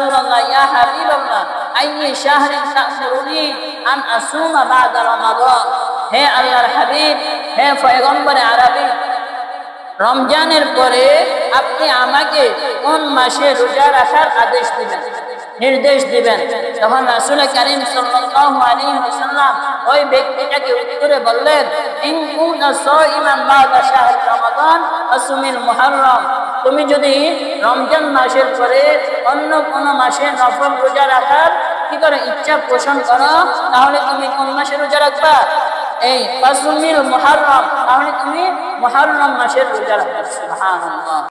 রাসূলুল্লাহ ইয়া হাবিবাল্লাহ আইয়ি শাহরিন তা'মুরুনি আন আসুমা বা'দা রমাদান। হে আল্লাহর হাবিব, হে পয়গম্বরে আরবি, রমজানের পরে আপনি আমাকে কোন মাসে রোজা রাখার আদেশ দিবেন, নির্দেশ দিবেন? তখন রাসূল কারীম সাল্লাল্লাহু আলাইহি ওয়াসাল্লাম ওই ব্যক্তিটাকে উত্তরে বললেন, ইন কুনতা সাইমান বা'দা শাহর রমাদান ফাসুমিল মুহররম। তুমি যদি রমজান মাসের পরে অন্য কোন মাসে নফল রোজা রাখার কি করে ইচ্ছা পোষণ করো, তাহলে তুমি কোন মাসে রোজা রাখবা? এই ফাসুমিল মুহররম, তাহলে তুমি মুহররম মাসের রোজা রাখবা। সুবহানাল্লাহ।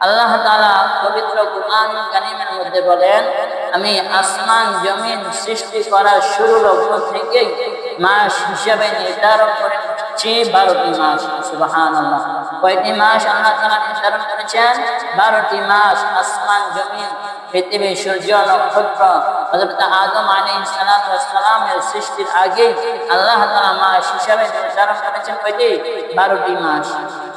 আল্লাহ তাআলা পবিত্র কুরআন কারীমের মধ্যে বলেন, আমি আসমান জমিন সৃষ্টি করার শুরু লগ্ন থেকে মাস হিসাবে নির্ধারণ করেছি 12টি মাস। সুবহানাল্লাহ। কয়টি মাস আল্লাহ তাআলা নির্ধারণ করেছেন? 12টি মাস। আসমান জমিন পৃথিবী সূর্য নক্ষত্র হযরত আদম আলাইহিস সালামের সৃষ্টির আগে আল্লাহ তাআলা মাস হিসাবে নির্ধারণ করেছেন কয়টি? 12টি মাস।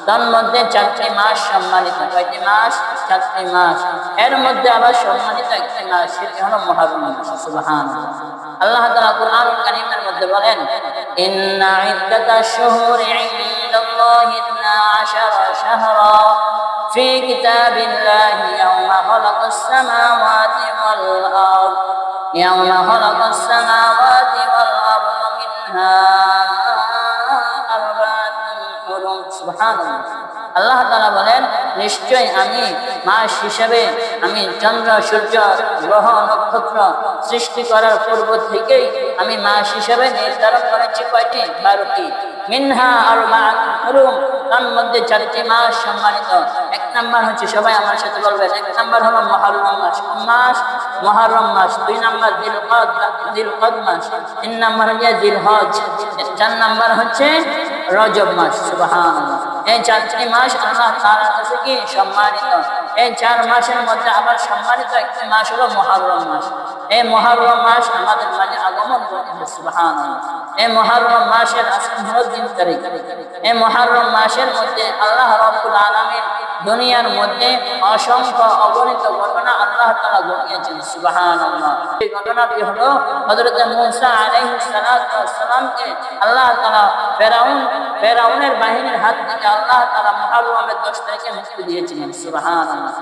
তার মধ্যে 4টি মাস সম্মানিত। কয়টি মাস? 4টি মাস। এর মধ্যে আবার সম্মানিত একটি মাস, সেটি হলো মুহররম মাস। সুবহানাল্লাহ। আল্লাহ তাআলা কুরআনুল কারীমের মধ্যে বলেন, ইন্না ইদ্দাতাশ শুহুরি ইনদাল্লাহি 12 শাহরা ফি কিতাবিল্লাহি ইয়াওমা খালাকাস সামাওয়াতি ওয়াল আরদ ইয়াওমা খালাকাস সামাওয়াতি ওয়াল আরদ মিনহা আরবাতুন হুরুম। সুবহানাল্লাহ। আল্লাহ তাআলা বলেন, নিশ্চয় আমি মাস হিসেবে আমি চন্দ্র সূর্য গ্রহ নক্ষত্র সৃষ্টি করার পূর্ব থেকেই আমি মাস হিসেবে নির্ধারণ করেছি কয়টি? 12টি। মিনহা আরবাতুন হুরুম, তার মধ্যে 4টি মাস সম্মানিত। এক নাম্বার হচ্ছে, সবাই আমার সাথে বলবেন, এক নাম্বার হলো মুহররম মাস। কোন মাস? মুহররম মাস। 2 নাম্বার জিলকদ মাস। 3 নাম্বার হচ্ছে জিলহজ। 4 নাম্বার হচ্ছে রজব মাস। সুবহানাল্লাহ। এই 4টি মাস আল্লাহ তাআলার কাছে কি সম্মানিত। এই 4 মাসের মধ্যে আবার সম্মানিত একটি মাস হলো মুহররম মাস। এই মুহররম মাস আমাদের মাঝে আগমন করেছে। সুবহানাল্লাহ। এই মুহররম মাসের আজকে হলো 3 তারিখ। এই মুহররম মাসের মধ্যে আল্লাহ রাব্বুল আলামিন দুনিয়ার মধ্যে অসংখ্য অগণিত ঘটনা আল্লাহ তাআলা ঘটিয়েছেন। সুবহানাল্লাহ। এই ঘটনাটি হলো হযরত মূসা আলাইহিস সালামকে আল্লাহ তাআলা ফেরাউনের বাহিনীর হাত থেকে আল্লাহ তাআলা মুহররমের 10 তারিখে মুক্তি দিয়েছিলেন। সুবহানাল্লাহ।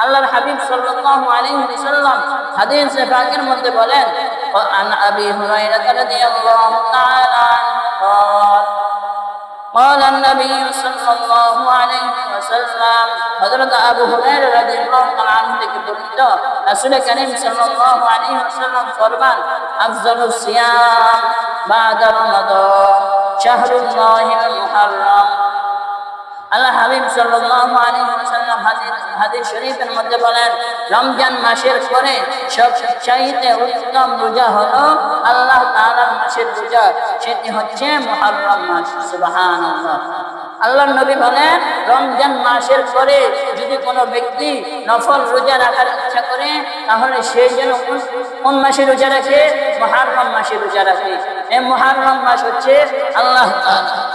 আল্লাহর হাবিব সাল্লাল্লাহু আলাইহি ওয়াসাল্লাম হাদিসে পাকের মধ্যে বলেন, আন আবি হুরায়রা রাদিয়াল্লাহু তাআলা قال النبي صلى الله عليه وسلم হযরত আবু হুরায়রা রাদিয়াল্লাহু তাআলা আনহু থেকে বর্ণিত, রাসূল কারীম সাল্লাল্লাহু আলাইহি ওয়াসাল্লাম ফরমান, আফজালুস সিয়াম বা'দা রমাদান শাহরুল্লাহিল মুহররম। আল্লাহ হাবিব সাল্লাল্লাহু আলাইহি ওয়াসাল্লাম হাদিস শরীফের মধ্যে বলেন, রমজান মাসের পরে সবচাইতে উত্তম রোজা হলো আল্লাহ তাআলার মাসের রোজা, সেটি হচ্ছে মুহররম মাস। সুবহানাল্লাহ। আল্লাহর নবী বলেন, রমজান মাসের পরে যদি কোনো ব্যক্তি নফল রোজা রাখার ইচ্ছা করে, তাহলে সে যেন কোন মাসে রোজা রাখে? মুহররম মাসে রোজা রাখে। এই মুহররম মাস হচ্ছে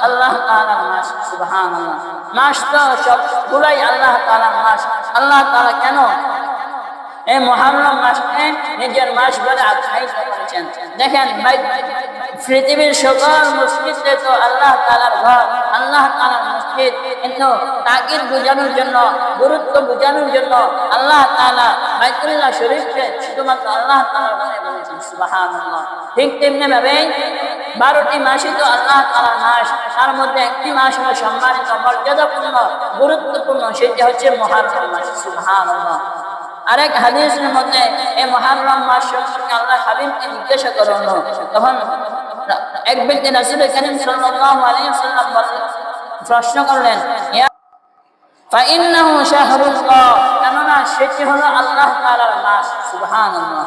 আল্লাহ তাআলার মাস। সুবহানাল্লাহ। মাস তো সবগুলাই আল্লাহ তাআলার মাস। আল্লাহ তাআলা কেন এই মুহররম মাসকে নিজের মাস বলে আখ্যায়িত করেছেন? দেখেন ভাই, পৃথিবীর সকল মসজিদে তো আল্লাহ তাআলার ঘর, আল্লাহ তাআলার মসজিদ, কিন্তু তাকিদ বোঝানোর জন্য, গুরুত্ব বোঝানোর জন্য আল্লাহ তাআলা বাইতুল্লাহ শরীফকে শুধুমাত্র আল্লাহ তাআলার ঘরে বলেছেন। সুবহানাল্লাহ। ঠিক তেমনি ভাবে 12টি মাসই তো আল্লাহ তাআলার মাস, তার মধ্যে একটি মাস হলো সম্মানিত, মর্যাদাপূর্ণ, গুরুত্বপূর্ণ, সেটি হচ্ছে মুহররম মাস। সুবহানাল্লাহ। আরেক হাদিসের মধ্যে এই মুহররম মাস সম্পর্কে আল্লাহ হাবিবকে জিজ্ঞাসা করা হলো। তখন এক ব্যক্তি রাসূল কারীম সাল্লাল্লাহু আলাইহি ওয়াসাল্লাম প্রশ্ন করলেন, ফাইন্নাহু শাহরুল্লাহ, কেননা সেটি হলো আল্লাহ তাআলার মাস। সুবহানাল্লাহ।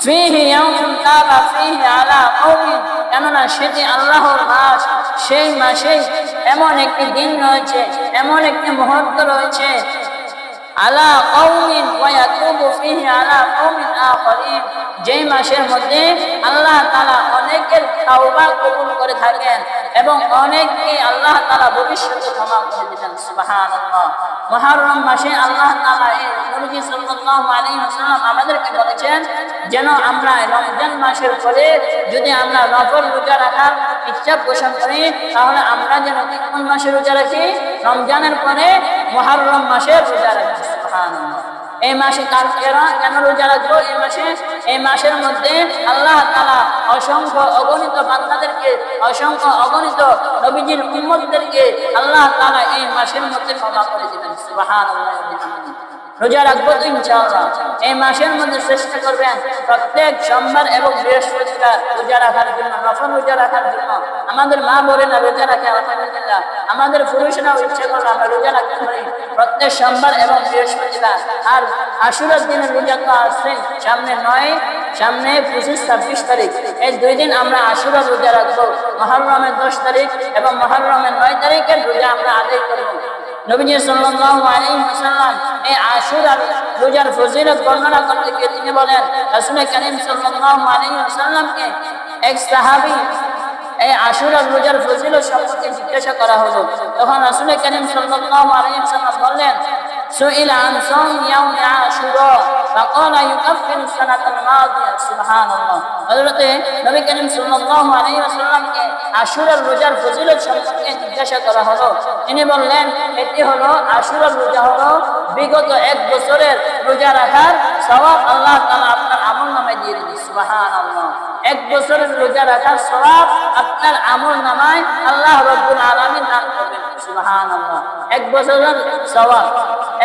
ফীহি ইয়াউমুন তাবা ফীহি আলা কওমিন, কেননা সেটি আল্লাহর মাস, সেই মাসে এমন একটি দিন রয়েছে, এমন একটি মুহূর্ত রয়েছে আলা কওমিন ওয়া ইয়াতুবু ফীহি আলা কওমিন আখারিন, যেই মাসের মধ্যে আল্লাহ তাআলা অনেকের তাওবা কবুল করে থাকেন এবং অনেককে আল্লাহ তাআলা ভবিষ্যতে ক্ষমা করে দিবেন। সুবহানাল্লাহ। মুহররম মাসে আল্লাহ তাআলা নবী সাল্লাল্লাহু আলাইহি ওয়াসাল্লাম আমাদেরকে বলেছেন যেন আমরা রমজান মাসের পরে যদি আমরা নফল রোজা রাখার ইচ্ছা পোষণ করি, তাহলে আমরা যেন কোন মাসে রোজা রাখি? রমজানের পরে মুহররম মাসে রোজা রাখি। সুবহানাল্লাহ। এই মাসে কেন রোজা রাখবো? এই মাসের মধ্যে আল্লাহ তাআলা অসংখ্য অগণিত বান্দাদেরকে, অসংখ্য অগণিত নবীজির উম্মতদেরকে আল্লাহ তাআলা এই মাসের মধ্যে ক্ষমা করে দিবেন। সুবহানাল্লাহ। রোজা রাখবো তো ইনশাআল্লাহ। এই মাসের মধ্যে চেষ্টা করবেন প্রত্যেক সোমবার এবং বৃহস্পতিবার রোজা রাখার জন্য, নফল রোজা রাখার জন্য। আমাদের মা বোনেরা রোজা রাখে, আলহামদুলিল্লাহ। আমাদের পুরুষরাও ইচ্ছা করলে আমরা রোজা রাখতে পারি প্রত্যেক সোমবার এবং বৃহস্পতিবার। আর আশুরার দিনের রোজা তো আসছে সামনে 25, 26 তারিখ। এই 2 দিন আমরা আশুরার রোজা রাখবো। মুহররমের 10 তারিখ এবং মুহররমের 9 তারিখের রোজা আমরা আদায় করবো। নবীজি সাল্লাল্লাহু আলাইহি ওয়াসাল্লাম এই আশুরার রোজার ফজিলত বর্ণনা করতে গিয়ে তিনি বলেন, রাসূল কারীম সাল্লাল্লাহু আলাইহি ওয়াসাল্লামকে এক সাহাবী এই আশুরার রোজার ফজিলত সম্পর্কে জিজ্ঞাসা করা হলো। তখন রাসূল কারীম সাল্লাল্লাহু আলাইহি ওয়াসাল্লাম বললেন, সুইলা আন সাওম ইয়াউম আশুরা ফাকালা ইউকাফিরু সানাতাল মাদিয়া। সুবহানাল্লাহ। হযরতে নবী করিম সাল্লাল্লাহু আলাইহি ওয়াসাল্লামকে আশুরার রোজার ফজিলত সম্পর্কে জিজ্ঞাসা করা হলো। তিনি বললেন, এটি হলো আশুরার রোজা হলো বিগত 1 বছরের রোজা রাখার সওয়াব আল্লাহ তাআলা আপনার আমলনামায় দিয়ে দিবেন। সুবহানাল্লাহ। 1 বছরের রোজা রাখার সওয়াব আপনার আমলনামায় আল্লাহ রাব্বুল আলামিন দান করবেন। সুবহানাল্লাহ। 1 বছরের সওয়াব,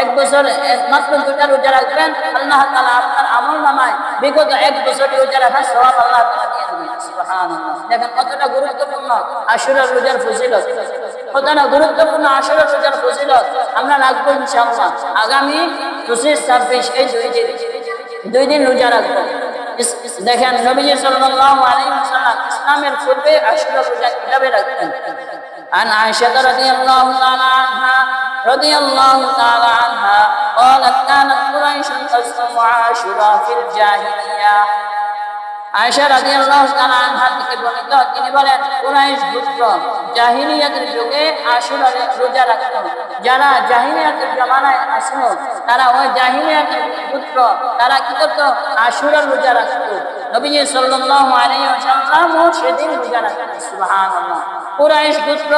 1 বছর মাত্র 2টা রোজা রাখবেন, আল্লাহ তাআলা আপনার আমলনামায় বিগত 1 বছর রোজা রাখার সওয়াব আল্লাহ তাআলা দিয়ে দিবেন। সুবহানাল্লাহ। দেখেন কতটা গুরুত্বপূর্ণ আশুরার রোজার ফজিলত, কতটা গুরুত্বপূর্ণ আশুরার রোজার ফজিলত। আমরা রাখবো ইনশাআল্লাহ আগামী 25, 26 এই 2 দিন রোজা রাখবো। দেখেন নবী সাল্লাল্লাহু আলাইহি ওয়াসাল্লাম ইসলামের পূর্বে আশুরা রোজা কিভাবে রাখতেন। عن عائشة رضي الله تعالى عنها قالت كانت قريش تصوم عاشوراء في الجاهلية। আয়েশা রাদিয়াল্লাহু তাআলা আনহা থেকে বর্ণিত, তিনি বলেন কুরাইশ গোত্র জাহিলিয়াতের যুগে আশুরার রোজা রাখত। যারা জাহিলিয়াতের জামানায় আসলো তারা ওই জাহিলিয়াতের গোত্র, তারা কি করত? আশুরার রোজা রাখত। নবীজি সাল্লাল্লাহু আলাইহি ওয়াসাল্লাম সেদিন রোজা রাখতেন। সুবহানাল্লাহ। কুরাইশ গোত্র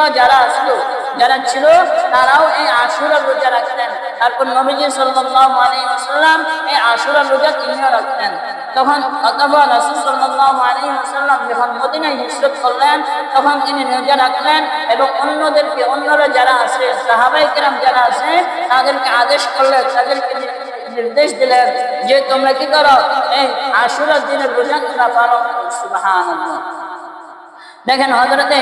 যারা ছিল তারাও এই আশুরার রোজা রাখতেন। তারপর নবীজি সাল্লাল্লাহু আলাইহি ওয়াসাল্লাম এই আশুরার রোজা তিনিও রাখতেন। তখন অতঃপর রাসূল সাল্লাল্লাহু আলাইহি ওয়াসাল্লাম যখন মদিনায় হিজরত করলেন তখন তিনি রোজা রাখলেন এবং অন্যরা যারা আছে সাহাবায়ে কেরাম যারা আছে তাদেরকে আদেশ করলেন, তাদেরকে নির্দেশ দিলেন যে তোমরা কি করো? এই আশুরার দিনের রোজা তোমরা পালন করো। সুবহানাল্লাহ। দেখেন হযরতে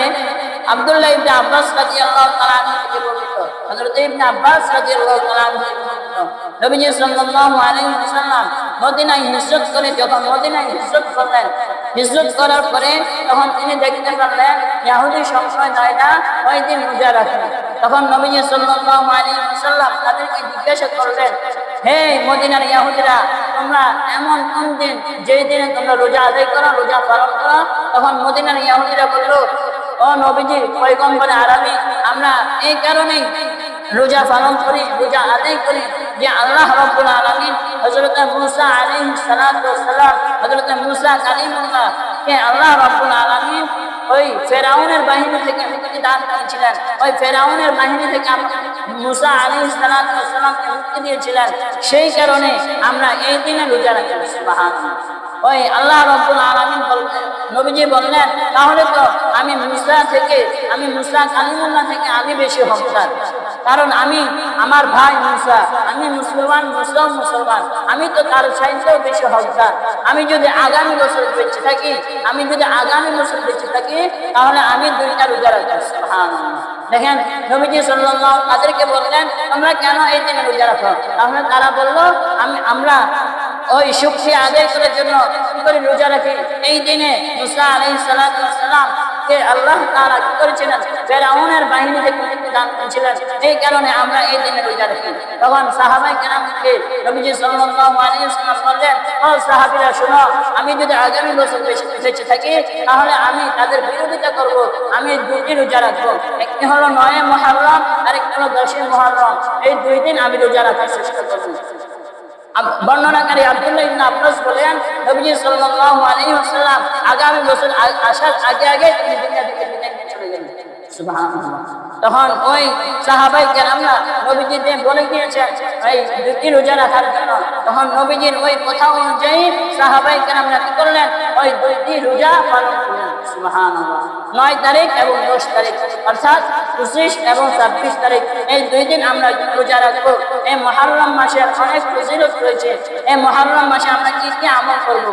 আব্দুল্লাহ ইবনে আব্বাস রাদিয়াল্লাহু তাআলা আনহু থেকে বর্ণিত, হযরতে ইবনে আব্বাস রাদিয়াল্লাহু তাআলা আনহু থেকে বর্ণিত, নবী সাল্লাল্লাহু আলাইহি ওয়াসাল্লাম মদিনায় হিজরত করে যখন মদিনায় হিজরত করলেন, হিজরত করার পরে তখন তিনি দেখতে পারলেন ইহুদি সম্প্রদায়রা ওই দিন রোজা রাখে। তখন নবী সাল্লাল্লাহু আলাইহি ওয়াসাল্লাম তাদেরকে জিজ্ঞাসা করলেন, হে মদিনার ইহুদিরা, তোমরা এমন কোন দিন যেই দিনে তোমরা রোজা আদায় করো, রোজা পালন করো? তখন মদিনার ইহুদিরা বলল, ও নবীজি পয়গম্বরে আরবি, আমরা এই কারণেই রোজা পালন করি, রোজা আদায় করি যে আল্লাহ রাব্বুল আলামিন হযরত মূসা আলাইহিস সালাতু ওয়াস সালাম, হযরত মূসা কালিমুল্লাহ কে আল্লাহ রাব্বুল আলামিন ওই ফেরাউনের বাহিনী থেকে মুক্তি দান করেছিলেন। ওই ফেরাউনের বাহিনী থেকে মূসা আলাইহিস সালাতু ওয়াস সালামকে মুক্তি দিয়েছিলেন। সেই কারণে আমরা এই দিনে রোজা রাখি। সুবহানাল্লাহ। ওই আল্লাহ রাব্বুল আলামিন নবীজি বললেন, তাহলে তো আমি মূসা কালিমুল্লাহ থেকে আমি বেশি হকদার, কারণ আমার ভাই মূসা, আমি মুসলমান, মুসলমান, আমি তো তার চাইতেও বেশি হকদার। আমি যদি আগামী বছর বেঁচে থাকি তাহলে আমি 2টা রোজা রাখবো। সুবহানাল্লাহ। দেখেন নবীজি সাল্লাল্লাহু তাদেরকে বললেন, তোমরা কেন এই দিনে রোজা রাখো? তাহলে তারা বলল, আমরা ওই শুকরিয়া আদায় করার জন্য কি করে রোজা রাখি? এই দিনে মূসা আলাইহিস সালাতু ওয়াস সালাম কে আল্লাহ তাআলা কি করেছিলেন ফেরাউনের বাহিনী থেকে মুক্তি দান করেছিলেন। এই কারণে আমরা এই দিনে রোজা রাখি। তখন সাহাবায়ে কেরামকে নবীজি সাল্লাল্লাহু আলাইহি ওয়াসাল্লাম বললেন, ও সাহাবীরা শোনো, আমি যদি আগামী বছর বেঁচে থাকি তাহলে আমি তাদের বিরোধিতা করব, আমি দুটি রোজা রাখবো। একটি হলো 9 মুহররম আর একটি হলো 10 মুহররম। এই 2 দিন আমি রোজা রাখার চেষ্টা করব। বর্ণনাকারী আব্দুল্লাহ ইবনে আব্বাস বলেন, নবীজি সাল্লাল্লাহু আলাইহি ওয়াসাল্লাম আগামী বছর আসার আগে তিনি দুনিয়া থেকে বিদায় নিয়ে চলে গেলেন। সুবহানাল্লাহ। তখন ওই সাহাবায়ে কেরামরা নবীজিকে বলে গিয়েছেন এই দুটি রোজা রাখার জন্য। তখন নবীজির ওই কথা অনুযায়ী সাহাবায়ে কেরামরা কি করলেন, ওই দুটি রোজা পালন করলেন। সুবহানাল্লাহ। 9 তারিখ এবং 10 তারিখ, অর্থাৎ 25 এবং 26 তারিখ, এই 2 দিন আমরা রোজা রাখবো। এই মুহররম মাসের অনেক ফজিলত রয়েছে। এই মুহররম মাসে আমরা কি কি আমল করব,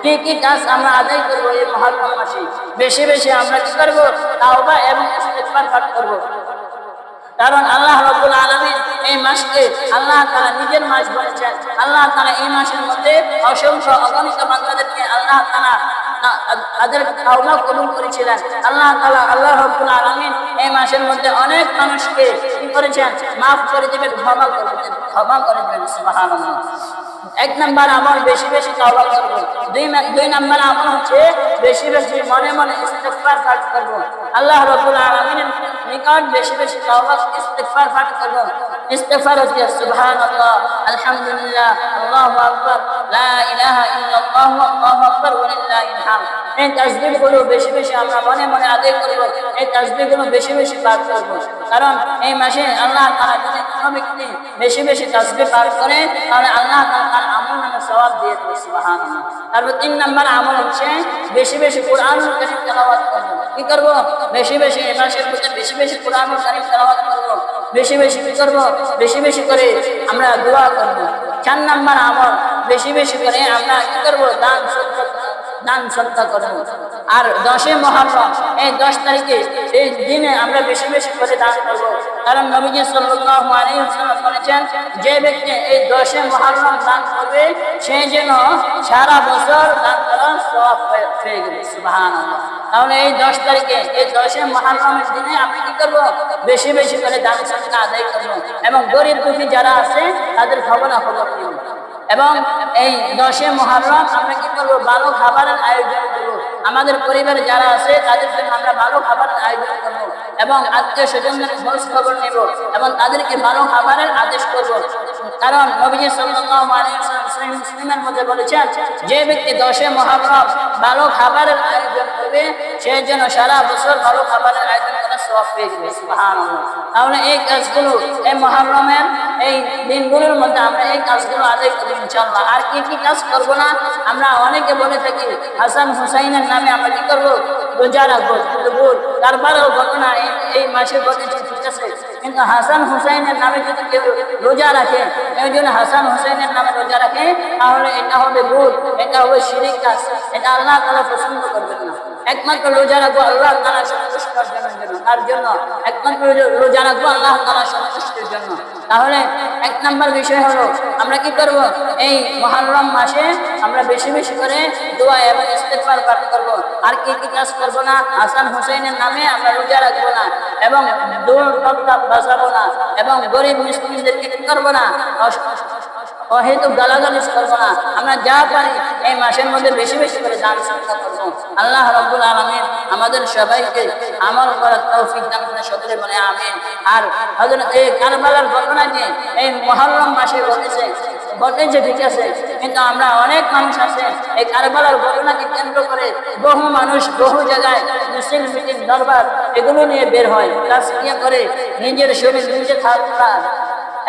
কি কি কাজ আমরা আদায় করব এই মুহররম মাসে? বেশি বেশি আমরা কি করব? তাওবা এবং ইস্তিগফার পাঠ করব। কারণ আল্লাহ রাব্বুল আলামিন এই মাসকে আল্লাহ তাআলা নিজের মাস বলেছেন। আল্লাহ তাআলা এই মাসের মধ্যে অসংখ্য অগণিত বান্দাদেরকে আল্লাহ তাআলা তাদের তাওবা কবুল করেছিলেন। আল্লাহ তাআলা আল্লাহ রাব্বুল আলামিন এই মাসের মধ্যে অনেক মানুষকে কি করেছেন? মাফ করে দিবেন, ক্ষমা করে দিবেন। সুবহানাল্লাহ। 1 নাম্বার আমল বেশি বেশি তাওবা করব। 2 নাম্বার আমল হচ্ছে বেশি বেশি মনে মনে ইস্তিগফার পাঠ করব। আল্লাহ রাব্বুল আলামিনের নিকট বেশি বেশি তাওবা ইস্তিগফার পাঠ করব। ইস্তিগফার হচ্ছে সুবহানাল্লাহ, আলহামদুলিল্লাহ, আল্লাহু আকবার, লা ইলাহা ইল্লাল্লাহু আল্লাহু আকবার ওয়া লিল্লাহিল হামদ। এই তাসবিহগুলো বেশি বেশি আমরা মনে মনে আদায় করব। এই তাসবিহগুলো বেশি বেশি পাঠ করব। কারণ এই মাসে আল্লাহ তাআলা যদি কোনো ব্যক্তি বেশি বেশি তাসবিহ পাঠ করে তাহলে আল্লাহ তাআলা তার আমলনামায় সওয়াব দিয়ে দেবে। সুবহানাল্লাহ। তারপর 3 নাম্বার আমল হচ্ছে বেশি বেশি কোরআনুল কারীম তেলাওয়াত করব। কি করব? বেশি বেশি এই মাসের মধ্যে বেশি বেশি কোরআনুল কারীম তেলাওয়াত করব। বেশি বেশি কি করব? বেশি বেশি করে আমরা দোয়া করব। 4 নাম্বার আমল বেশি বেশি করে আমরা কি করব? দান সদকা করব। আর 10 মুহররম এই 10 তারিখে এই দিনে আমরা বেশি বেশি করে দান করব। কারণ নবীজি সাল্লাল্লাহু আলাইহি ওয়াসাল্লাম বলেছেন, যে ব্যক্তি এই 10 মুহররম দান করবে সে যেন সারা বছর দান করার সওয়াব পেয়ে যাবে। সুবহানাল্লাহ। তাহলে এই 10 তারিখে এই 10 মুহররমের দিনে আমরা কি করব? বেশি বেশি করে দান সদকা আদায় করব এবং গরীব দুঃখী যারা আছে তাদের খবর নিব। এবং এই 10 মুহররম আমরা কি করব? ভালো খাবারের আয়োজন করব। আমাদের পরিবারে যারা আছে তাদের জন্য আমরা ভালো খাবারের আয়োজন করব এবং আত্মীয় স্বজনদের খোঁজ খবর নেব এবং তাদেরকে ভালো খাবারের আদেশ করব। কারণ নবীজি সাল্লাল্লাহু আলাইহি ওয়াসাল্লাম সহিহ মুসলিমের মধ্যে বলেছেন, যে ব্যক্তি 10 মুহররম ভালো খাবারের আয়োজন করবে সে যেন সারা বছর ভালো খাবারের আয়োজন করার সওয়াব পেয়ে যাবে। সুবহানাল্লাহ। তাহলে এই কাজগুলো এই মুহররমের এই দিনগুলোর মধ্যে আমরা এই কাজগুলো আদায় করি ইনশাআল্লাহ। আর কি কি কাজ করব না? আমরা অনেকে বলে থাকি হাসান হুসাইনের নামে আমরা কি করব? রোজা রাখবো। কারবালার ঘটনা এই মাসে ঘটেছে, ঠিক আছে, কিন্তু হাসান হুসাইনের নামে যদি কেউ রোজা রাখে, এই জন্য হাসান হুসাইনের নামে রোজা রাখে, তাহলে এটা হবে ভুল, এটা হবে শিরক কাজ, এটা আল্লাহ তাআলা পছন্দ করবেন না। একমাত্র রোজা রাখবো আল্লাহ তাআলা সন্তুষ্টির জন্য, তার জন্য একমাত্র রোজা রাখবো আল্লাহ তাআলা সন্তুষ্টির জন্য। তাহলে 1 নাম্বার বিষয় হলো আমরা কি করব? এই মুহররম মাসে আমরা বেশি বেশি করে দোয়া এবং ইস্তিগফার পাঠ করব। আর কি কি কাজ করব না? হাসান হুসাইনের নামে আমরা রোজা রাখবো না এবং দোল তক্তাব বাজাবো না এবং গরিব মিসকিনদেরকে কি করব না? অহেতুক গালাগালি করব না। আমরা যা পারি এই মাসের মধ্যে বেশি বেশি করে দান সদকা করব। আল্লাহ রাব্বুল আলামিন আমাদের সবাইকে আমল করার তৌফিক দান করে সকলে বলে আমিন। আর হযরত এই কারবালার ঘটনাটি এই মুহররম মাসে ঘটেছে, ঠিক আছে, কিন্তু আমরা অনেক মানুষ আছে এই কারবালার ঘটনাকে কেন্দ্র করে বহু মানুষ বহু জায়গায় মিছিল মিটিং দরবার এগুলো নিয়ে বের হয়, তাসকিয়া করে নিজের শরীর নিজে থাকা।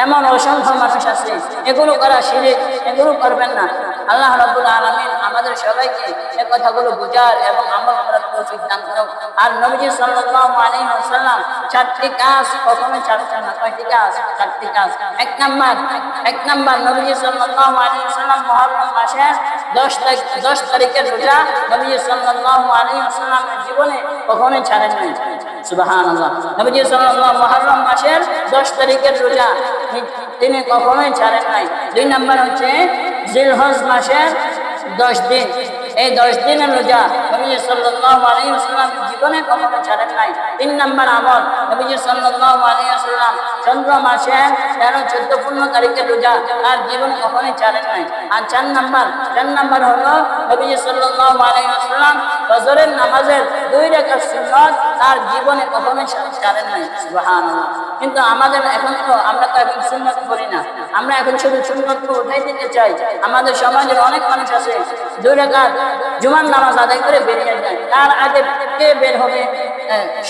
এমন অসংখ্য মানুষ আছে, এগুলো করা শিরক, এগুলো করবেন না। আল্লাহ রাব্বুল আলামিন আমাদের সবাইকে এই কথাগুলো বুঝার এবং আমল করার তৌফিক দান করুন। আর নবীজি সাল্লাল্লাহু আলাইহি ওয়াসাল্লাম 4টি কাজ কখনো ছাড়ছেন না। কয়টি কাজ? 4টি কাজ। 1 নাম্বার নবীজি সাল্লাল্লাহু আলাইহি ওয়াসাল্লাম মুহররম মাসের 10 তারিখের রোজা নবীজি সাল্লাল্লাহু আলাইহি ওয়াসাল্লামের জীবনে কখনো ছাড়েন নাই। সুবহানাল্লাহ। নবীজি সাল্লাল্লাহু মুহররম মাসের 10 তারিখের রোজা তিনি কখনোই ছাড়েন নাই। 2 নাম্বার হচ্ছে জিলহজ মাসের 10 দিন, এই 10 দিনের রোজা নবী সাল্লাল্লাহু আলাইহি ওয়াসাল্লাম জীবনে কখনো ছাড়েন নাই। 3 নাম্বার আমল, নবী সাল্লাল্লাহু আলাইহি ওয়াসাল্লাম চন্দ্র মাসে 13, 14, 15 তারিখে রোজা তার জীবনে কখনোই ছাড়েন নাই। আর 4 নাম্বার হলো নবী সাল্লাল্লাহু আলাইহি ওয়াসাল্লাম ফজরের নামাজের 2 রাকাত সুন্নাত তার জীবনে কখনোই ছাড়েন নাই। সুবহানাল্লাহ। কিন্তু আমাদের এখন তো আমরা তো এখন সুন্নাত করি না, আমরা এখন শুধু সুন্নাতকে উঠাই দিতে চাই। আমাদের সমাজের অনেক মানুষ আছে 2 রাকাত জুমার নামাজ আদায় করে বেরিয়ে যায়, তার আগে কে বের হবে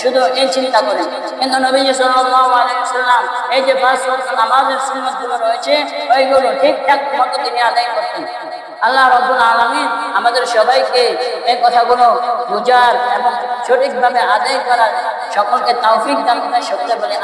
শুধু এই চিন্তা করে। কিন্তু নবী সাল্লাল্লাহু আলাইহি ওয়াসাল্লাম এই যে 5 ওয়াক্ত নামাজের সুন্নাতগুলো রয়েছে ওইগুলো ঠিকঠাক মতো তিনি আদায় করতেন। আল্লাহ রাব্বুল আলামিন আমাদের সবাইকে এই কথাগুলো বুঝার এবং সঠিকভাবে আদায় করার সকলকে তৌফিক দান করেন। সকলে বলে